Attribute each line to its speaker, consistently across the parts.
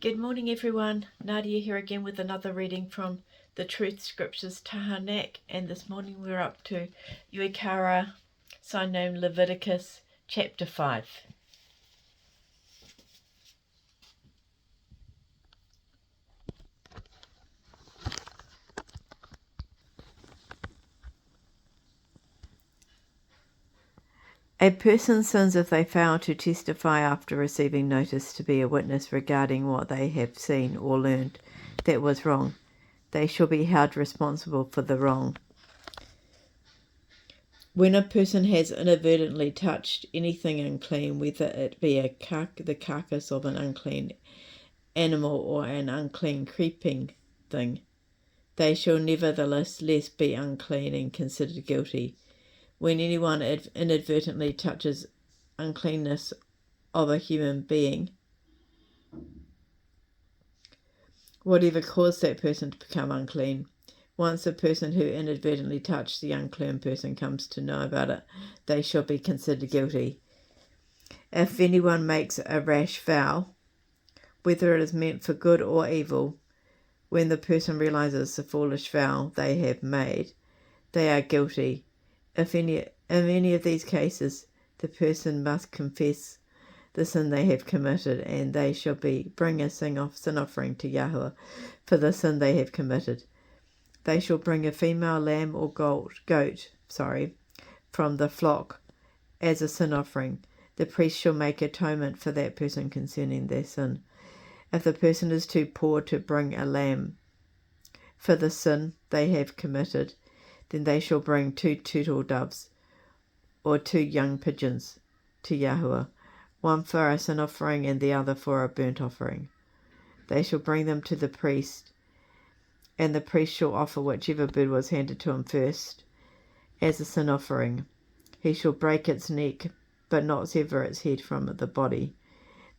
Speaker 1: Good morning, everyone. Nadia here again with another reading from the Truth Scriptures Tahanak, and this morning we're up to Uiyqara, sn-Leviticus, chapter 5. A person sins if they fail to testify after receiving notice to be a witness regarding what they have seen or learned that was wrong. They shall be held responsible for the wrong. When a person has inadvertently touched anything unclean, whether it be the carcass of an unclean animal or an unclean creeping thing, they shall nevertheless be unclean and considered guilty. When anyone inadvertently touches uncleanness of a human being, whatever caused that person to become unclean, once the person who inadvertently touched the unclean person comes to know about it, they shall be considered guilty. If anyone makes a rash vow, whether it is meant for good or evil, when the person realizes the foolish vow they have made, they are guilty. In any of these cases, the person must confess the sin they have committed, and they shall bring a sin offering to Yahweh for the sin they have committed. They shall bring a female lamb or goat from the flock as a sin offering. The priest shall make atonement for that person concerning their sin. If the person is too poor to bring a lamb for the sin they have committed, then they shall bring 2 turtle doves or 2 young pigeons to Yahweh, one for a sin offering and the other for a burnt offering. They shall bring them to the priest, and the priest shall offer whichever bird was handed to him first as a sin offering. He shall break its neck, but not sever its head from the body.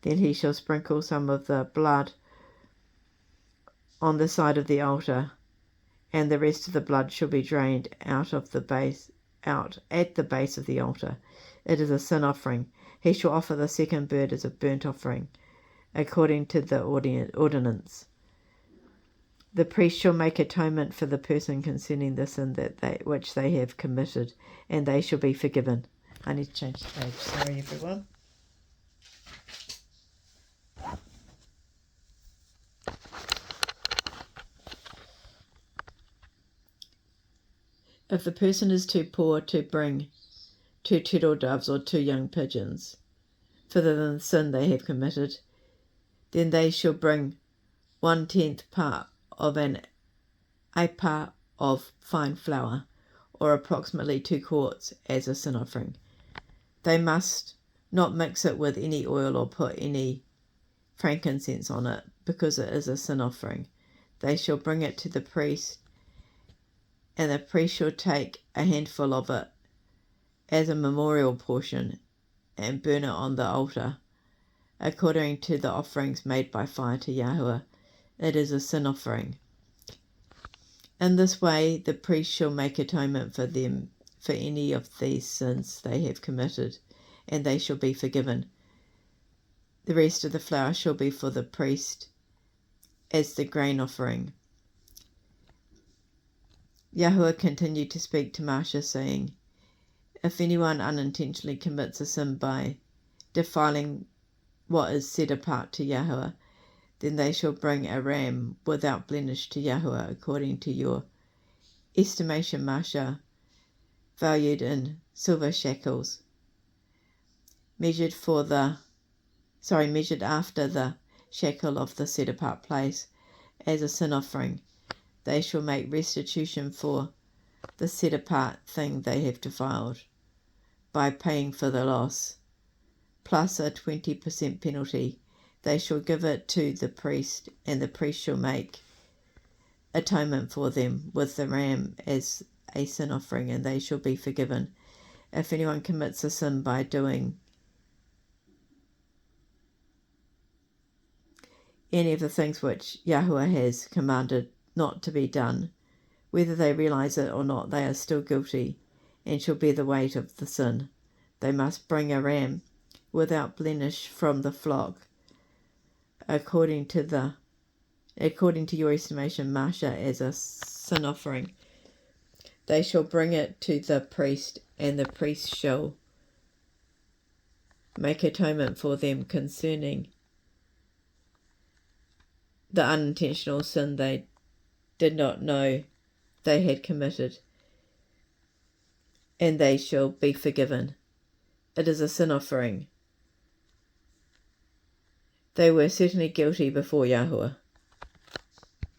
Speaker 1: Then he shall sprinkle some of the blood on the side of the altar, and the rest of the blood shall be drained out at the base of the altar. It is a sin offering. He shall offer the second bird as a burnt offering, according to the ordinance. The priest shall make atonement for the person concerning the sin which they have committed, and they shall be forgiven. I need to change the page. Sorry, everyone. If the person is too poor to bring 2 turtle doves or 2 young pigeons for the sin they have committed, then they shall bring 1/10 part of an ephah of fine flour, or approximately 2 quarts, as a sin offering. They must not mix it with any oil or put any frankincense on it, because it is a sin offering. They shall bring it to the priest, and the priest shall take a handful of it as a memorial portion and burn it on the altar, according to the offerings made by fire to Yahweh. It is a sin offering. In this way, the priest shall make atonement for them for any of these sins they have committed, and they shall be forgiven. The rest of the flour shall be for the priest as the grain offering. Yahweh continued to speak to Moshe, saying, if anyone unintentionally commits a sin by defiling what is set apart to Yahweh, then they shall bring a ram without blemish to Yahweh, according to your estimation Moshe, valued in silver shekels, measured after the shekel of the set apart place, as a sin offering. They shall make restitution for the set apart thing they have defiled by paying for the loss, plus a 20% penalty. They shall give it to the priest, and the priest shall make atonement for them with the ram as a sin offering, and they shall be forgiven. If anyone commits a sin by doing any of the things which Yahweh has commanded not to be done, whether they realize it or not, they are still guilty and shall bear the weight of the sin. They must bring a ram without blemish from the flock, according to your estimation, Masha, as a sin offering. They shall bring it to the priest, and the priest shall make atonement for them concerning the unintentional sin they did not know they had committed, and they shall be forgiven. It is a sin offering. They were certainly guilty before Yahuwah.